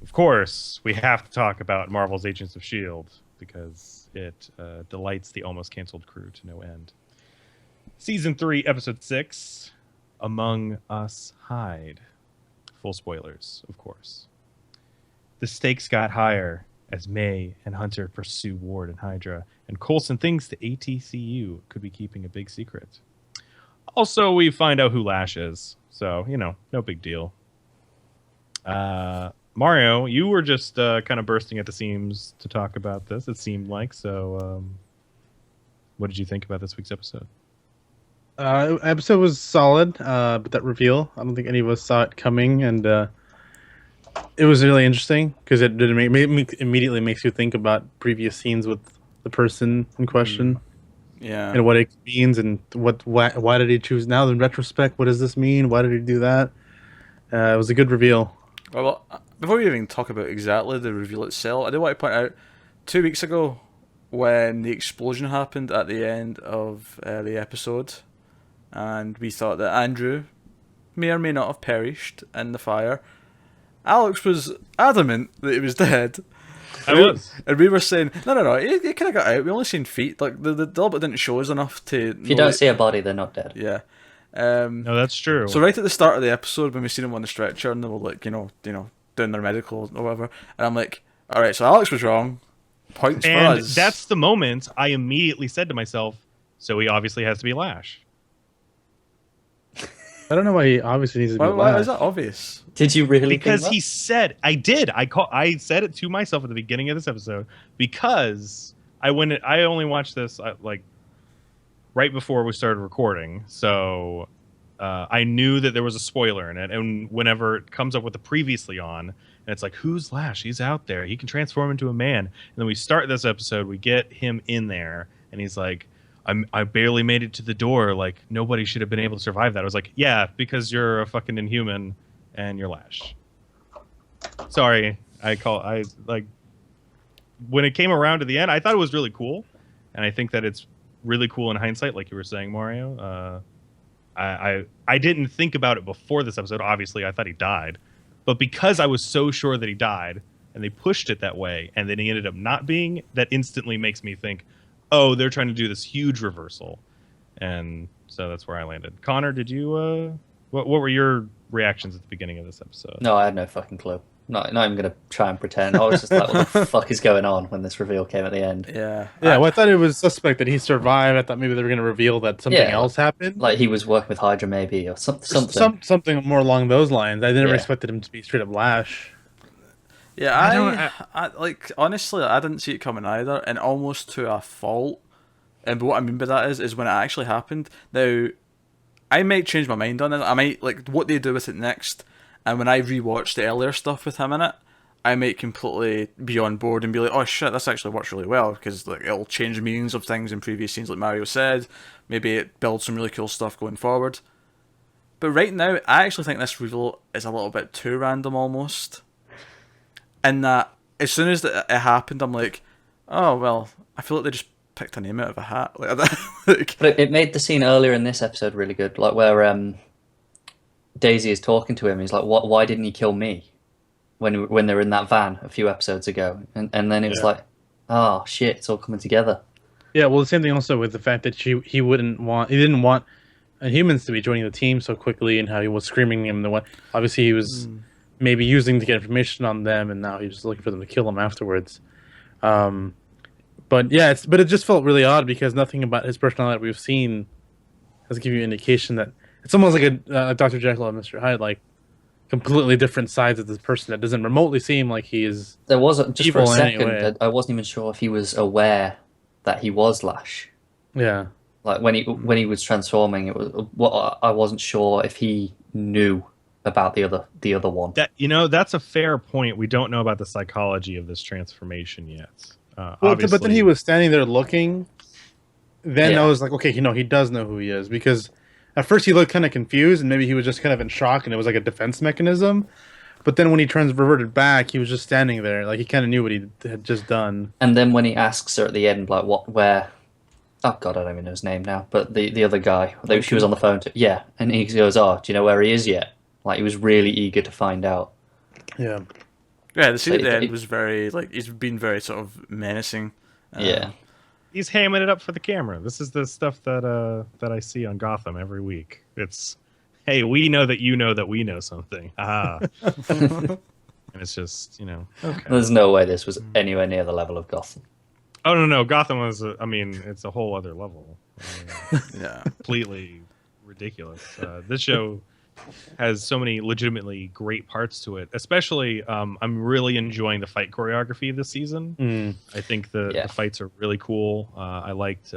of course, we have to talk about Marvel's Agents of S.H.I.E.L.D. because it delights the almost canceled crew to no end. Season 3, Episode 6, Among Us Hide. Full spoilers, of course. The stakes got higher as May and Hunter pursue Ward and Hydra, and Coulson thinks the ATCU could be keeping a big secret. Also, we find out who Lash is, so, no big deal. Mario, you were just kind of bursting at the seams to talk about this, it seemed like, so what did you think about this week's episode? Episode was solid, but that reveal, I don't think any of us saw it coming, and it was really interesting because it did immediately makes you think about previous scenes with the person in question. Yeah. And what it means and why did he choose now in retrospect? What does this mean? Why did he do that? It was a good reveal. Well, before we even talk about exactly the reveal itself, I do want to point out 2 weeks ago when the explosion happened at the end of the episode, and we thought that Andrew may or may not have perished in the fire. Alex was adamant that he was dead. And we were saying, no, he kind of got out. We only seen feet. Like, the bit didn't show us enough to... If you don't see a body, they're not dead. Yeah. No, that's true. So right at the start of the episode, when we seen him on the stretcher, and they were like, doing their medical or whatever, and I'm like, all right, so Alex was wrong. Points for us. And that's the moment I immediately said to myself, so he obviously has to be Lash. I don't know why he obviously needs to be Lash. Why is that obvious? Did you really Because think that? he said, I did. I said it to myself at the beginning of this episode because I only watched this right before we started recording, so I knew that there was a spoiler in it. And whenever it comes up with the previously on, and it's like, who's Lash? He's out there. He can transform into a man. And then we start this episode. We get him in there, and he's like, I barely made it to the door. Like, nobody should have been able to survive that. I was like, yeah, because you're a fucking Inhuman and you're Lash. Sorry. When it came around to the end, I thought it was really cool. And I think that it's really cool in hindsight, like you were saying, Mario. I didn't think about it before this episode. Obviously, I thought he died. But because I was so sure that he died, and they pushed it that way, and then he ended up not being, that instantly makes me think, oh, they're trying to do this huge reversal. And so that's where I landed. Connor, did you... what were your reactions at the beginning of this episode? No, I had no fucking clue. Not even going to try and pretend. I was just like, what the fuck is going on when this reveal came at the end? Yeah. Well, I thought it was suspect that he survived. I thought maybe they were going to reveal that something else happened. Like he was working with Hydra maybe, or something. Something more along those lines. I never expected him to be straight up Lash. Yeah, I honestly, I didn't see it coming either, and almost to a fault. But what I mean by that is when it actually happened. Now, I might change my mind on it. I might, what they do with it next, and when I rewatch the earlier stuff with him in it, I might completely be on board and be like, oh shit, this actually works really well, because it'll change the meanings of things in previous scenes, like Mario said. Maybe it builds some really cool stuff going forward. But right now, I actually think this reveal is a little bit too random almost. And that as soon as it happened, I'm like, oh well, I feel like they just picked a name out of a hat. But it made the scene earlier in this episode really good, like where Daisy is talking to him. He's like, why didn't he kill me? When they were in that van a few episodes ago, and then it was like, oh shit, it's all coming together. Yeah, well, the same thing also with the fact that he didn't want humans to be joining the team so quickly, and how he was screaming him. Obviously he was maybe using to get information on them, and now he was looking for them to kill him afterwards. But yeah, it just felt really odd because nothing about his personality that we've seen has given you an indication that it's almost like a Dr. Jekyll and Mr. Hyde, like completely different sides of this person that doesn't remotely seem like he is. There wasn't just for a second. Anyway. I wasn't even sure if he was aware that he was Lash. Yeah, like when he was transforming, it was I wasn't sure if he knew about the other one. That's a fair point. We don't know about the psychology of this transformation yet. But then he was standing there looking. Then I was like, okay, he does know who he is, because at first he looked kind of confused, and maybe he was just kind of in shock, and it was like a defense mechanism. But then when he reverted back, he was just standing there, like he kind of knew what he had just done. And then when he asks her at the end, like, where? Oh god, I don't even know his name now. But the other guy, she was on the phone to, and he goes, "Oh, do you know where he is yet?" Like he was really eager to find out. Yeah. Yeah, the scene at the end was very he's been very sort of menacing. Yeah. He's hamming it up for the camera. This is the stuff that I see on Gotham every week. It's, hey, we know that we know something. Ah. And it's just, okay. There's no way this was anywhere near the level of Gotham. Oh, no. Gotham was, it's a whole other level. Yeah. Completely ridiculous. This show has so many legitimately great parts to it. Especially, I'm really enjoying the fight choreography this season. I think the fights are really cool. I liked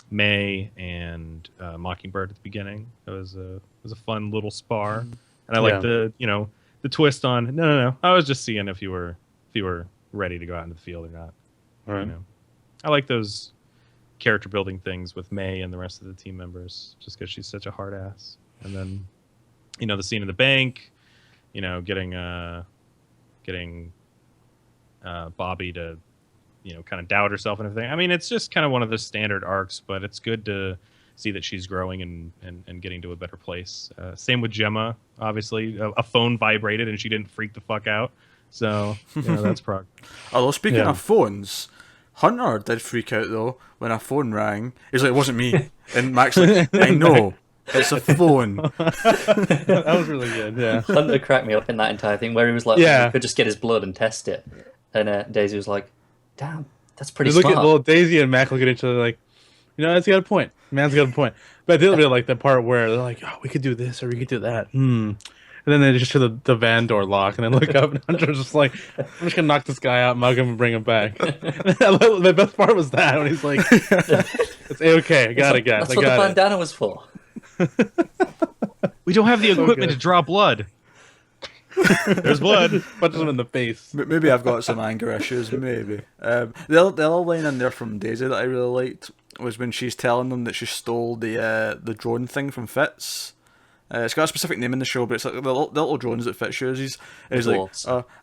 May and Mockingbird at the beginning. It was a fun little spar, and I liked the twist on no. I was just seeing if you were ready to go out into the field or not. All right. I like those character building things with May and the rest of the team members, just because she's such a hard ass. And then, the scene in the bank, getting Bobby to, kind of doubt herself and everything. It's just kind of one of the standard arcs, but it's good to see that she's growing and getting to a better place. Same with Gemma, obviously. A phone vibrated and she didn't freak the fuck out. So, that's progress. Although, speaking of phones, Hunter did freak out, though, when a phone rang. He's like, it wasn't me. And Max like, I know, it's a phone. That was really good, yeah. Hunter cracked me up in that entire thing, where he was like, he could just get his blood and test it. And Daisy was like, damn, that's pretty smart. Look at little Daisy and Mac look at each other like, it's got a point. Man's got a point. But I did really like the part where they're like, oh, we could do this or we could do that. And then they just hear the van door lock, and then look up, and Hunter's just like, I'm just going to knock this guy out, mug him, and bring him back. The best part was that, when he's like, it's A-okay, I got it, guys. That's what the bandana was for. We don't have the equipment to draw blood. There's blood. Punches him in the face. Maybe I've got some anger issues, maybe. The other line in there from Daisy that I really liked was when she's telling them that she stole the drone thing from Fitz. It's got a specific name in the show, but it's like the little drones that Fitz uses. He's like,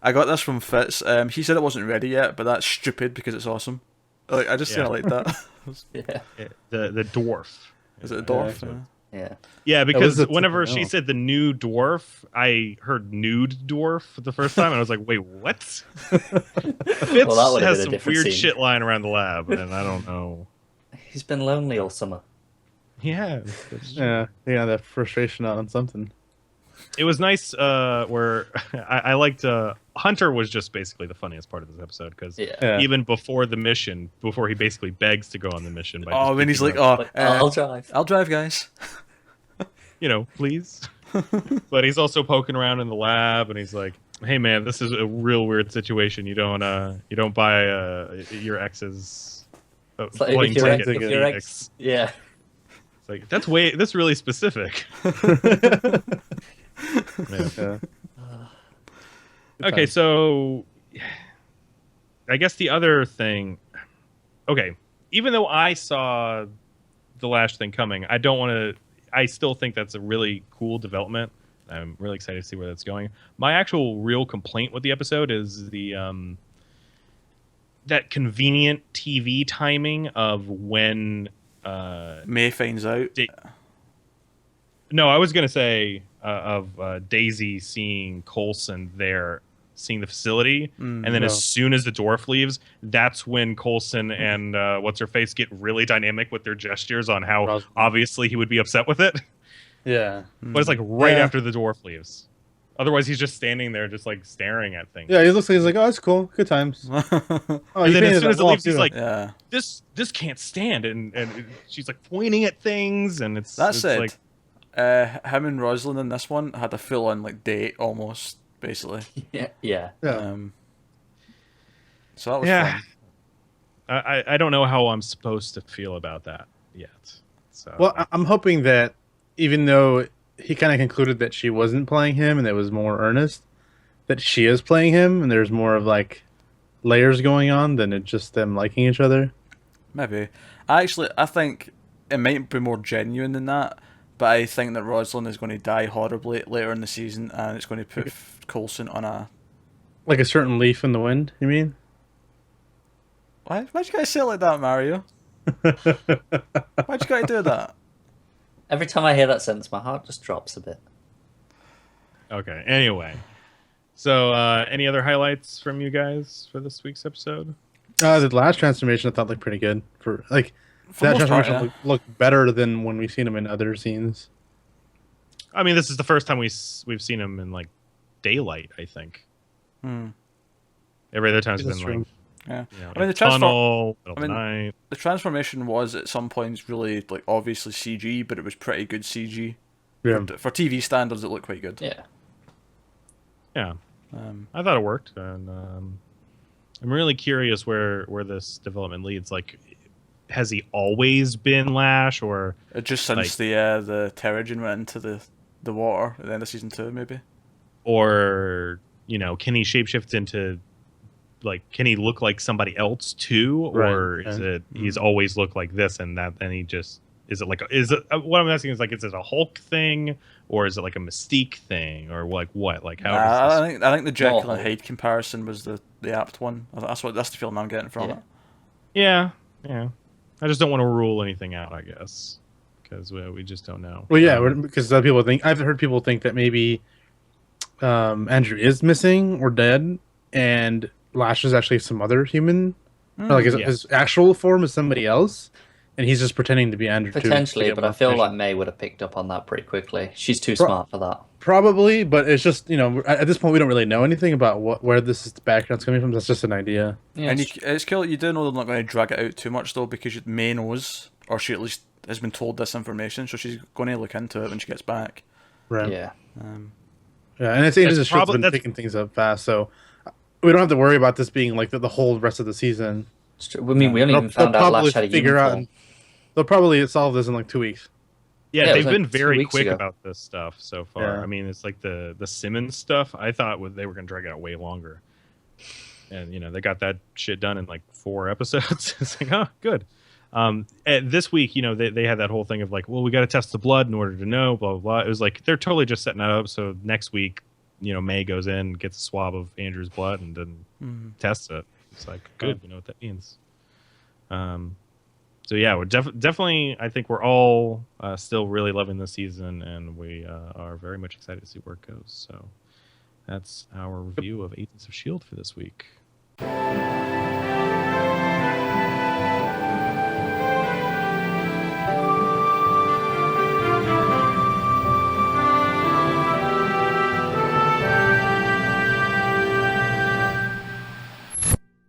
I got this from Fitz. He said it wasn't ready yet, but that's stupid because it's awesome. Like, I just kind of like that. The dwarf. Is it a dwarf? Yeah, because whenever she said the new dwarf, I heard nude dwarf for the first time, and I was like, wait, what? Fitz has some weird shit lying around the lab, and I don't know. He's been lonely all summer. Yeah. That frustration out on something. It was nice where I liked Hunter was just basically the funniest part of this episode, because even before the mission, before he basically begs to go on the mission. By when he's like, I'll drive, guys. Please. But he's also poking around in the lab, and he's like, hey man, this is a real weird situation. You don't buy your ex's plane ticket. If your ex, yeah. Like, that's really specific. Okay, so I guess the other thing. Okay, even though I saw the Lash thing coming, I don't want to. I still think that's a really cool development. I'm really excited to see where that's going. My actual real complaint with the episode is the that convenient TV timing of when. May finds out. No, I was going to say of Daisy seeing Coulson there, seeing the facility, and then as soon as the dwarf leaves, that's when Coulson and what's-her-face get really dynamic with their gestures on how obviously he would be upset with it. Yeah. But it's like right after the dwarf leaves. Otherwise, he's just standing there, just like staring at things. Yeah, he looks like he's like, oh, that's cool, good times. And then as soon as it leaves, he's like, this can't stand, and she's like pointing at things, and it's like, him and Rosalind in this one had a full on like date almost, basically. Yeah. So that was fun. I don't know how I'm supposed to feel about that yet. So well, I'm hoping that even though he kind of concluded that she wasn't playing him and it was more earnest, that she is playing him and there's more of like layers going on than it just them liking each other. Maybe. I think it might be more genuine than that, but I think that Rosalind is going to die horribly later in the season, and it's going to put Coulson on a... Like a certain leaf in the wind, you mean? Why'd you guys say it like that, Mario? Why'd you guys do that? Every time I hear that sentence, my heart just drops a bit. Okay, anyway. So, any other highlights from you guys for this week's episode? The last transformation I thought looked pretty good. For that transformation part, yeah. looked better than when we've seen him in other scenes. I mean, this is the first time we've seen him in like daylight. I think every other time's been true. like, Yeah. you know, I mean, the tunnel, middle of the night. The transformation was at some points really like obviously CG, but it was pretty good CG. Yeah. For TV standards, it looked quite good. Yeah. Yeah. I thought it worked, and I'm really curious where this development leads. Like, has he always been Lash, or Just since the Terrigen went into the water at the end of season 2, maybe? or can he shapeshift into, like, can he look like somebody else too, or Right. is it he's always looked like this and that, and he just is it what I'm asking is, like, is it a Hulk thing, or is it like a Mystique thing, or like what, like how does this... I think the Jekyll and Hyde comparison was the apt one. That's the feeling I'm getting from it. Yeah. I just don't want to rule anything out, I guess, because we just don't know. Well, yeah, because people think I've heard people think that maybe Andrew is missing or dead, and Lash is actually some other human, or like his actual form is somebody else, and he's just pretending to be Andrew. Potentially, but I feel like May would have picked up on that pretty quickly. She's too smart for that. Probably, but it's just at this point we don't really know anything about where this background's coming from. That's just an idea. Yeah, and it's cool. You do know they're not going to drag it out too much though, because May knows, or she at least has been told this information, so she's going to look into it when she gets back. Right. Yeah. Yeah, and it's Agents of S.H.I.E.L.D. been picking things up fast, so we don't have to worry about this being like the whole rest of the season. I mean, we only even found out Lash had a uniform. They'll probably solve this in like 2 weeks. Yeah, they've been very quick about this stuff so far. Yeah. I mean, it's like the Simmons stuff. I thought they were going to drag it out way longer. And, they got that shit done in like 4 episodes. It's like, oh, good. This week, they had that whole thing of like, well, we got to test the blood in order to know, blah, blah, blah. It was like, they're totally just setting that up. So next week, May goes in, gets a swab of Andrew's blood, and then tests it. It's like, good, we know what that means. So yeah, we're definitely. I think we're all still really loving this season, and we are very much excited to see where it goes. So that's our review of Agents of S.H.I.E.L.D. for this week.